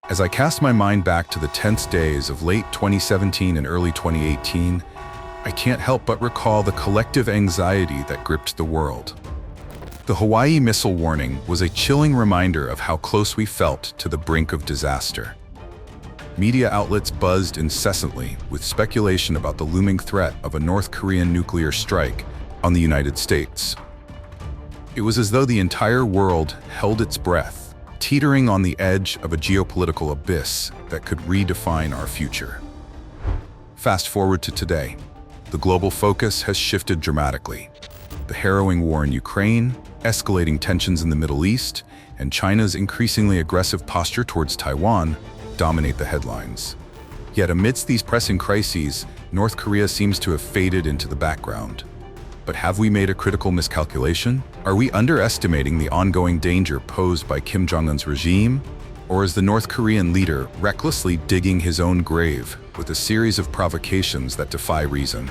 As I cast my mind back to the tense days of late 2017 and early 2018, I can't help but recall the collective anxiety that gripped the world. The Hawaii missile warning was a chilling reminder of how close we felt to the brink of disaster. Media outlets buzzed incessantly with speculation about the looming threat of a North Korean nuclear strike on the United States. It was as though the entire world held its breath, teetering on the edge of a geopolitical abyss that could redefine our future. Fast forward to today. The global focus has shifted dramatically. The harrowing war in Ukraine, escalating tensions in the Middle East, and China's increasingly aggressive posture towards Taiwan dominate the headlines. Yet amidst these pressing crises, North Korea seems to have faded into the background. But have we made a critical miscalculation? Are we underestimating the ongoing danger posed by Kim Jong-un's regime? Or is the North Korean leader recklessly digging his own grave with a series of provocations that defy reason?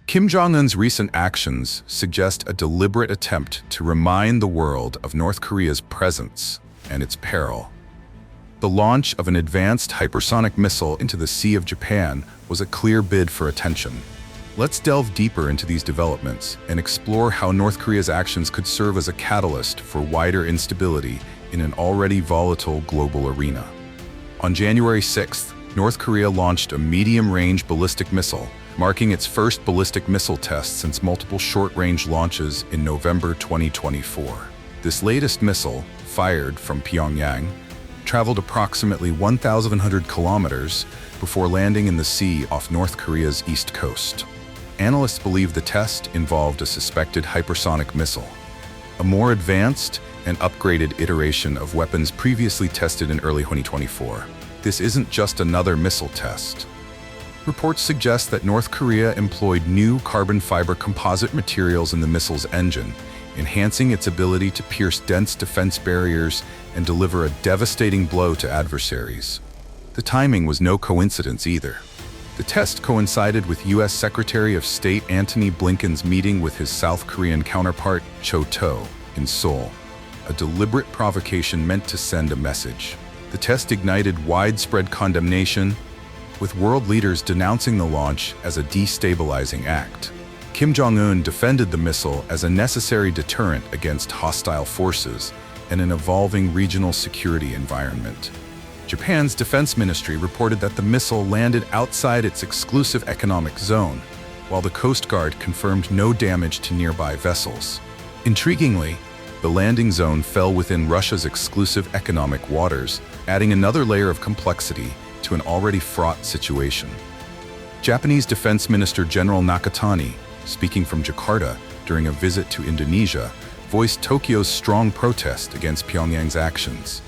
Kim Jong-un's recent actions suggest a deliberate attempt to remind the world of North Korea's presence and its peril. The launch of an advanced hypersonic missile into the Sea of Japan was a clear bid for attention. Let's delve deeper into these developments and explore how North Korea's actions could serve as a catalyst for wider instability in an already volatile global arena. On January 6th, North Korea launched a medium-range ballistic missile, marking its first ballistic missile test since multiple short-range launches in November 2024. This latest missile, fired from Pyongyang, traveled approximately 1,100 kilometers before landing in the sea off North Korea's east coast. Analysts believe the test involved a suspected hypersonic missile, a more advanced and upgraded iteration of weapons previously tested in early 2024. This isn't just another missile test. Reports suggest that North Korea employed new carbon fiber composite materials in the missile's engine, enhancing its ability to pierce dense defense barriers and deliver a devastating blow to adversaries. The timing was no coincidence either. The test coincided with U.S. Secretary of State Antony Blinken's meeting with his South Korean counterpart, Cho To, in Seoul, a deliberate provocation meant to send a message. The test ignited widespread condemnation, with world leaders denouncing the launch as a destabilizing act. Kim Jong-un defended the missile as a necessary deterrent against hostile forces and an evolving regional security environment. Japan's defense ministry reported that the missile landed outside its exclusive economic zone, while the Coast Guard confirmed no damage to nearby vessels. Intriguingly, the landing zone fell within Russia's exclusive economic waters, adding another layer of complexity to an already fraught situation. Japanese Defense Minister General Nakatani, speaking from Jakarta during a visit to Indonesia, voiced Tokyo's strong protest against Pyongyang's actions.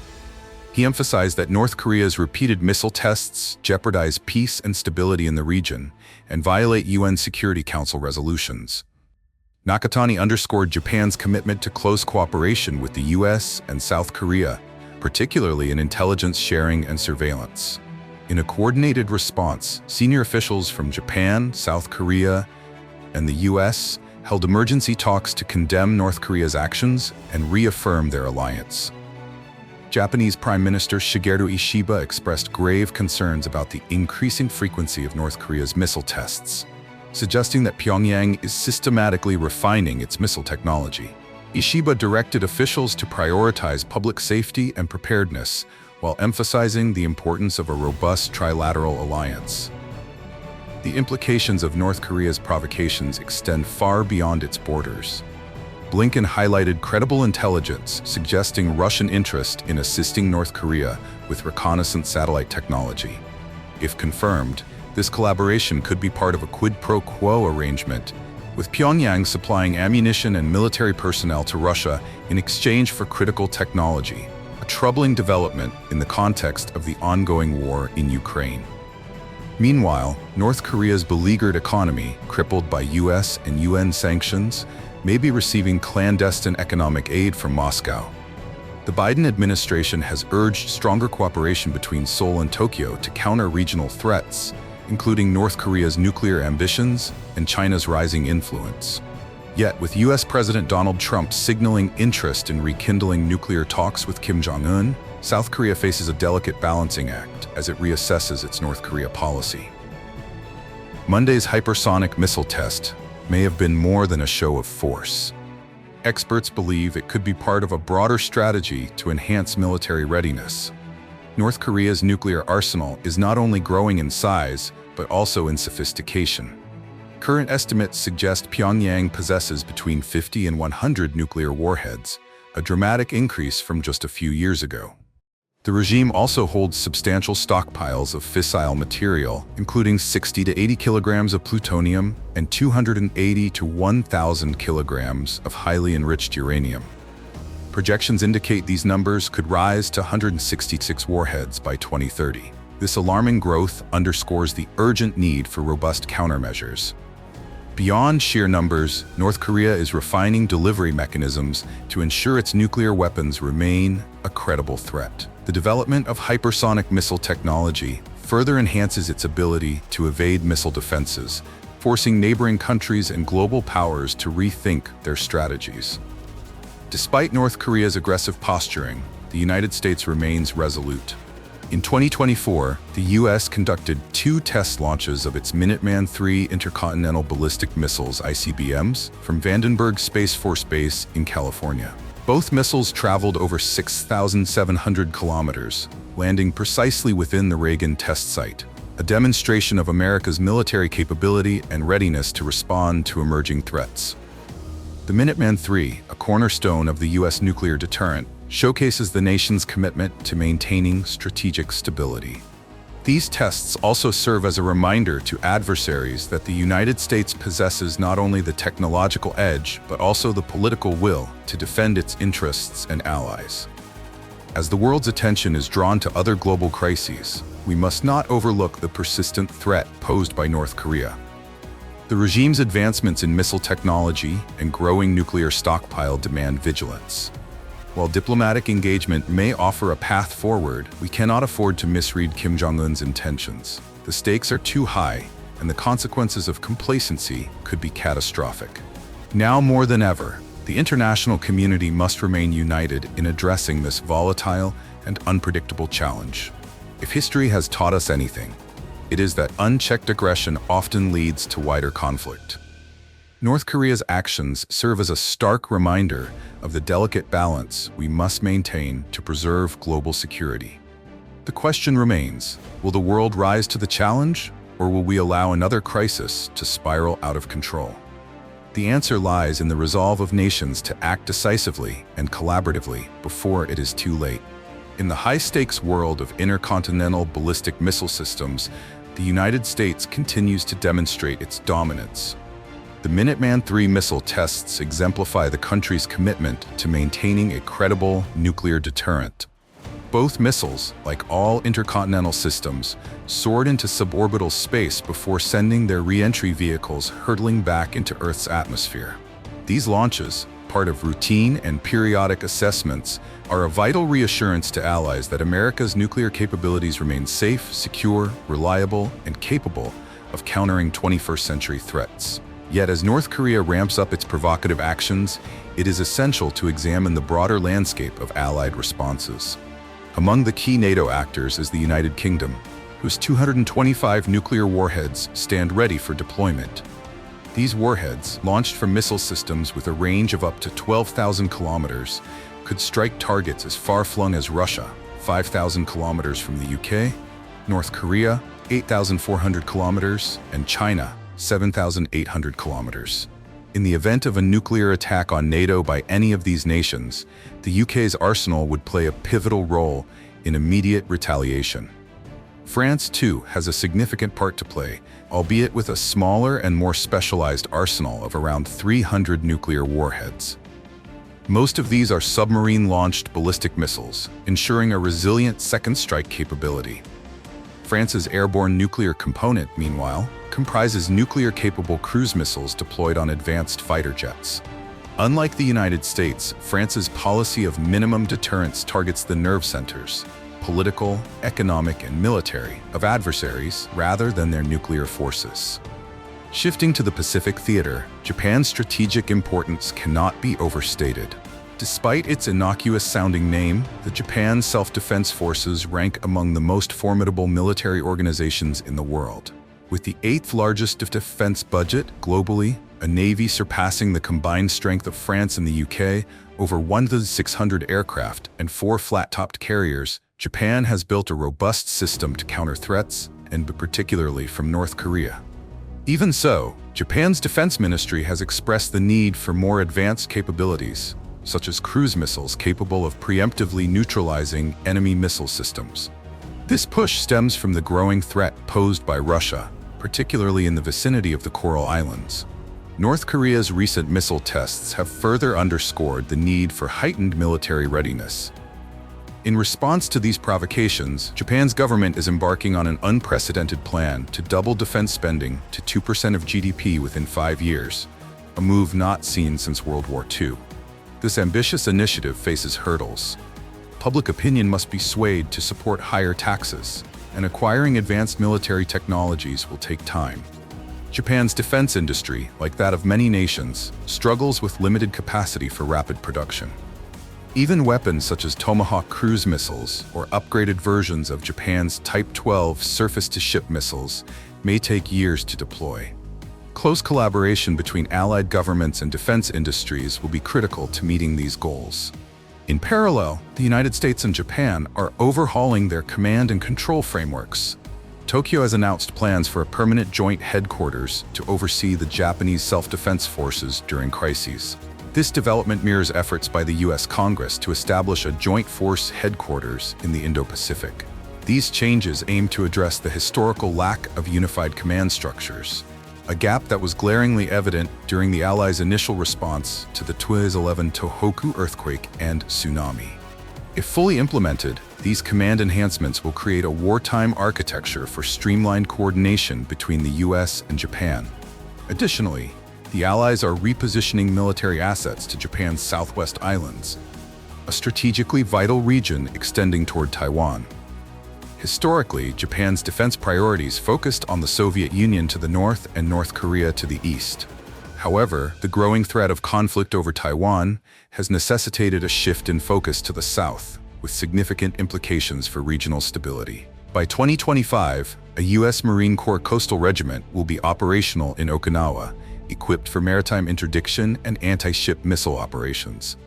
He emphasized that North Korea's repeated missile tests jeopardize peace and stability in the region and violate UN Security Council resolutions. Nakatani underscored Japan's commitment to close cooperation with the US and South Korea, particularly in intelligence sharing and surveillance. In a coordinated response, senior officials from Japan, South Korea, and the US held emergency talks to condemn North Korea's actions and reaffirm their alliance. Japanese Prime Minister Shigeru Ishiba expressed grave concerns about the increasing frequency of North Korea's missile tests, suggesting that Pyongyang is systematically refining its missile technology. Ishiba directed officials to prioritize public safety and preparedness, while emphasizing the importance of a robust trilateral alliance. The implications of North Korea's provocations extend far beyond its borders. Blinken highlighted credible intelligence suggesting Russian interest in assisting North Korea with reconnaissance satellite technology. If confirmed, this collaboration could be part of a quid pro quo arrangement, with Pyongyang supplying ammunition and military personnel to Russia in exchange for critical technology, a troubling development in the context of the ongoing war in Ukraine. Meanwhile, North Korea's beleaguered economy, crippled by US and UN sanctions, may be receiving clandestine economic aid from Moscow. The Biden administration has urged stronger cooperation between Seoul and Tokyo to counter regional threats, including North Korea's nuclear ambitions and China's rising influence. Yet, with US President Donald Trump signaling interest in rekindling nuclear talks with Kim Jong-un, South Korea faces a delicate balancing act as it reassesses its North Korea policy. Monday's hypersonic missile test may have been more than a show of force. Experts believe it could be part of a broader strategy to enhance military readiness. North Korea's nuclear arsenal is not only growing in size, but also in sophistication. Current estimates suggest Pyongyang possesses between 50 and 100 nuclear warheads, a dramatic increase from just a few years ago. The regime also holds substantial stockpiles of fissile material, including 60 to 80 kilograms of plutonium and 280 to 1,000 kilograms of highly enriched uranium. Projections indicate these numbers could rise to 166 warheads by 2030. This alarming growth underscores the urgent need for robust countermeasures. Beyond sheer numbers, North Korea is refining delivery mechanisms to ensure its nuclear weapons remain a credible threat. The development of hypersonic missile technology further enhances its ability to evade missile defenses, forcing neighboring countries and global powers to rethink their strategies. Despite North Korea's aggressive posturing, the United States remains resolute. In 2024, the U.S. conducted 2 test launches of its Minuteman III intercontinental ballistic missiles (ICBMs) from Vandenberg Space Force Base in California. Both missiles traveled over 6,700 kilometers, landing precisely within the Reagan test site, a demonstration of America's military capability and readiness to respond to emerging threats. The Minuteman III, a cornerstone of the U.S. nuclear deterrent, showcases the nation's commitment to maintaining strategic stability. These tests also serve as a reminder to adversaries that the United States possesses not only the technological edge, but also the political will to defend its interests and allies. As the world's attention is drawn to other global crises, we must not overlook the persistent threat posed by North Korea. The regime's advancements in missile technology and growing nuclear stockpile demand vigilance. While diplomatic engagement may offer a path forward, we cannot afford to misread Kim Jong-un's intentions. The stakes are too high, and the consequences of complacency could be catastrophic. Now more than ever, the international community must remain united in addressing this volatile and unpredictable challenge. If history has taught us anything, it is that unchecked aggression often leads to wider conflict. North Korea's actions serve as a stark reminder of the delicate balance we must maintain to preserve global security. The question remains, will the world rise to the challenge, or will we allow another crisis to spiral out of control? The answer lies in the resolve of nations to act decisively and collaboratively before it is too late. In the high-stakes world of intercontinental ballistic missile systems, the United States continues to demonstrate its dominance. The Minuteman III missile tests exemplify the country's commitment to maintaining a credible nuclear deterrent. Both missiles, like all intercontinental systems, soared into suborbital space before sending their re-entry vehicles hurtling back into Earth's atmosphere. These launches, part of routine and periodic assessments, are a vital reassurance to allies that America's nuclear capabilities remain safe, secure, reliable, and capable of countering 21st-century threats. Yet as North Korea ramps up its provocative actions, it is essential to examine the broader landscape of allied responses. Among the key NATO actors is the United Kingdom, whose 225 nuclear warheads stand ready for deployment. These warheads, launched from missile systems with a range of up to 12,000 kilometers, could strike targets as far-flung as Russia, 5,000 kilometers from the UK, North Korea, 8,400 kilometers, and China, 7,800 kilometers. In the event of a nuclear attack on NATO by any of these nations, the UK's arsenal would play a pivotal role in immediate retaliation. France, too, has a significant part to play, albeit with a smaller and more specialized arsenal of around 300 nuclear warheads. Most of these are submarine-launched ballistic missiles, ensuring a resilient second strike capability. France's airborne nuclear component, meanwhile, comprises nuclear-capable cruise missiles deployed on advanced fighter jets. Unlike the United States, France's policy of minimum deterrence targets the nerve centers, political, economic, and military, of adversaries rather than their nuclear forces. Shifting to the Pacific theater, Japan's strategic importance cannot be overstated. Despite its innocuous-sounding name, the Japan Self-Defense Forces rank among the most formidable military organizations in the world. With the 8th largest defense budget globally, a navy surpassing the combined strength of France and the UK, over 1,600 aircraft, and 4 flat-topped carriers, Japan has built a robust system to counter threats, and particularly from North Korea. Even so, Japan's defense ministry has expressed the need for more advanced capabilities, such as cruise missiles capable of preemptively neutralizing enemy missile systems. This push stems from the growing threat posed by Russia, particularly in the vicinity of the Coral Islands. North Korea's recent missile tests have further underscored the need for heightened military readiness. In response to these provocations, Japan's government is embarking on an unprecedented plan to double defense spending to 2% of GDP within 5 years, a move not seen since World War II. This ambitious initiative faces hurdles. Public opinion must be swayed to support higher taxes, and acquiring advanced military technologies will take time. Japan's defense industry, like that of many nations, struggles with limited capacity for rapid production. Even weapons such as Tomahawk cruise missiles or upgraded versions of Japan's Type 12 surface-to-ship missiles may take years to deploy. Close collaboration between allied governments and defense industries will be critical to meeting these goals. In parallel, the United States and Japan are overhauling their command and control frameworks. Tokyo has announced plans for a permanent joint headquarters to oversee the Japanese self-defense forces during crises. This development mirrors efforts by the U.S. Congress to establish a joint force headquarters in the Indo-Pacific. These changes aim to address the historical lack of unified command structures, a gap that was glaringly evident during the Allies' initial response to the 2011 Tohoku earthquake and tsunami. If fully implemented, these command enhancements will create a wartime architecture for streamlined coordination between the U.S. and Japan. Additionally, the Allies are repositioning military assets to Japan's Southwest Islands, a strategically vital region extending toward Taiwan. Historically, Japan's defense priorities focused on the Soviet Union to the north and North Korea to the east. However, the growing threat of conflict over Taiwan has necessitated a shift in focus to the south, with significant implications for regional stability. By 2025, a U.S. Marine Corps coastal regiment will be operational in Okinawa, equipped for maritime interdiction and anti-ship missile operations.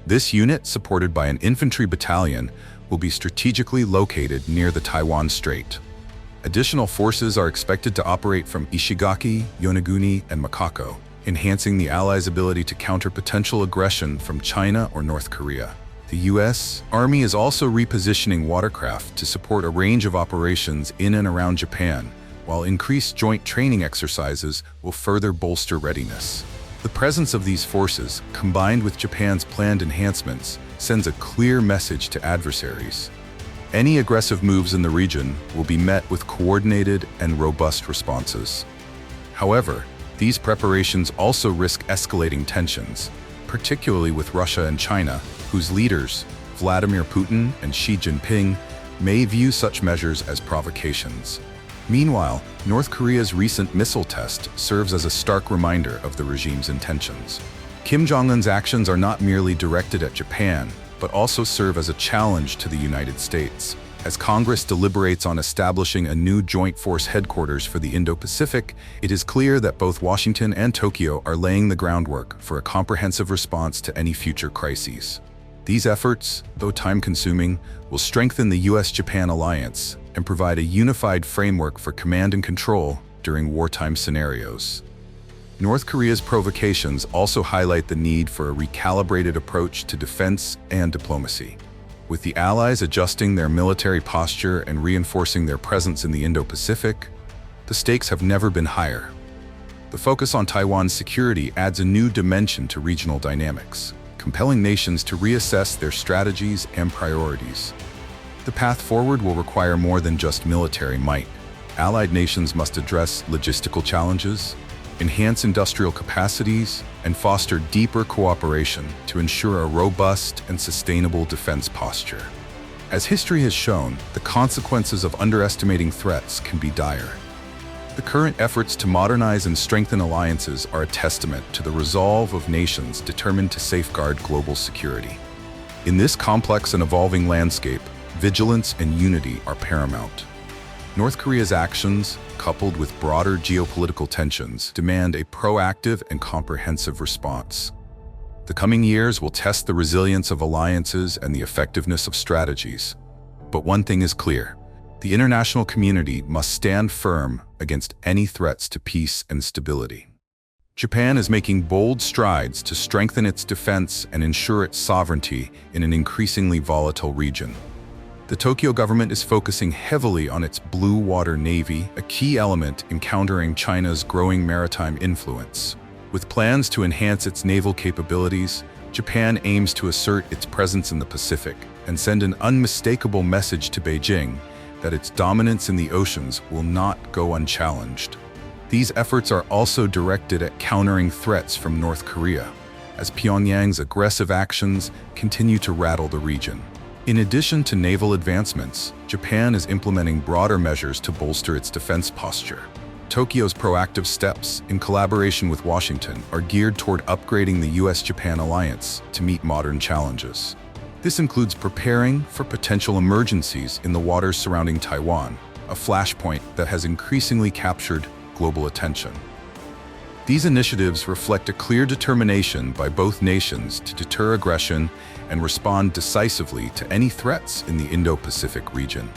This unit, supported by an infantry battalion, will be strategically located near the Taiwan Strait. Additional forces are expected to operate from Ishigaki, Yonaguni, and Makako, enhancing the Allies' ability to counter potential aggression from China or North Korea. The U.S. Army is also repositioning watercraft to support a range of operations in and around Japan, while increased joint training exercises will further bolster readiness. The presence of these forces, combined with Japan's planned enhancements, sends a clear message to adversaries. Any aggressive moves in the region will be met with coordinated and robust responses. However, these preparations also risk escalating tensions, particularly with Russia and China, whose leaders, Vladimir Putin and Xi Jinping, may view such measures as provocations. Meanwhile, North Korea's recent missile test serves as a stark reminder of the regime's intentions. Kim Jong-un's actions are not merely directed at Japan, but also serve as a challenge to the United States. As Congress deliberates on establishing a new joint force headquarters for the Indo-Pacific, it is clear that both Washington and Tokyo are laying the groundwork for a comprehensive response to any future crises. These efforts, though time-consuming, will strengthen the U.S.-Japan alliance and provide a unified framework for command and control during wartime scenarios. North Korea's provocations also highlight the need for a recalibrated approach to defense and diplomacy. With the Allies adjusting their military posture and reinforcing their presence in the Indo-Pacific, the stakes have never been higher. The focus on Taiwan's security adds a new dimension to regional dynamics, compelling nations to reassess their strategies and priorities. The path forward will require more than just military might. Allied nations must address logistical challenges, enhance industrial capacities, and foster deeper cooperation to ensure a robust and sustainable defense posture. As history has shown, the consequences of underestimating threats can be dire. The current efforts to modernize and strengthen alliances are a testament to the resolve of nations determined to safeguard global security. In this complex and evolving landscape, vigilance and unity are paramount. North Korea's actions, coupled with broader geopolitical tensions, demand a proactive and comprehensive response. The coming years will test the resilience of alliances and the effectiveness of strategies. But one thing is clear: the international community must stand firm against any threats to peace and stability. Japan is making bold strides to strengthen its defense and ensure its sovereignty in an increasingly volatile region. The Tokyo government is focusing heavily on its Blue Water Navy, a key element in countering China's growing maritime influence. With plans to enhance its naval capabilities, Japan aims to assert its presence in the Pacific and send an unmistakable message to Beijing that its dominance in the oceans will not go unchallenged. These efforts are also directed at countering threats from North Korea, as Pyongyang's aggressive actions continue to rattle the region. In addition to naval advancements, Japan is implementing broader measures to bolster its defense posture. Tokyo's proactive steps, in collaboration with Washington, are geared toward upgrading the US-Japan alliance to meet modern challenges. This includes preparing for potential emergencies in the waters surrounding Taiwan, a flashpoint that has increasingly captured global attention. These initiatives reflect a clear determination by both nations to deter aggression and respond decisively to any threats in the Indo-Pacific region.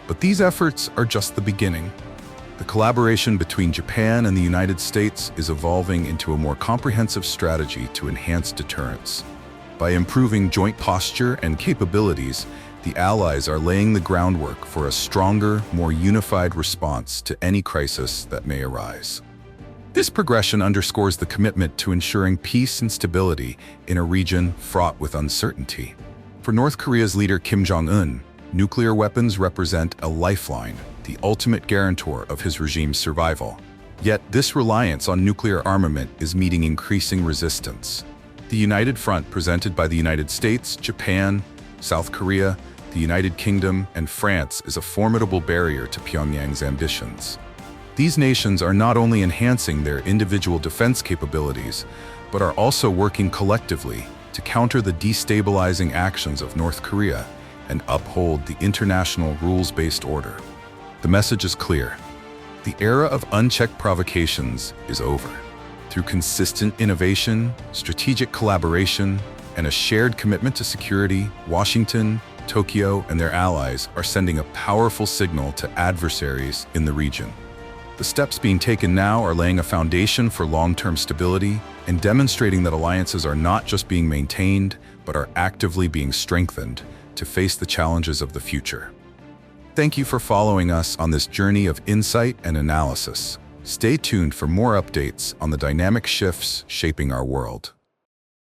But these efforts are just the beginning. The collaboration between Japan and the United States is evolving into a more comprehensive strategy to enhance deterrence. By improving joint posture and capabilities, the Allies are laying the groundwork for a stronger, more unified response to any crisis that may arise. This progression underscores the commitment to ensuring peace and stability in a region fraught with uncertainty. For North Korea's leader Kim Jong-un, nuclear weapons represent a lifeline, the ultimate guarantor of his regime's survival. Yet this reliance on nuclear armament is meeting increasing resistance. The united front presented by the United States, Japan, South Korea, the United Kingdom, and France is a formidable barrier to Pyongyang's ambitions. These nations are not only enhancing their individual defense capabilities, but are also working collectively to counter the destabilizing actions of North Korea and uphold the international rules-based order. The message is clear: the era of unchecked provocations is over. Through consistent innovation, strategic collaboration, and a shared commitment to security, Washington, Tokyo, and their allies are sending a powerful signal to adversaries in the region. The steps being taken now are laying a foundation for long-term stability and demonstrating that alliances are not just being maintained, but are actively being strengthened to face the challenges of the future. Thank you for following us on this journey of insight and analysis. Stay tuned for more updates on the dynamic shifts shaping our world.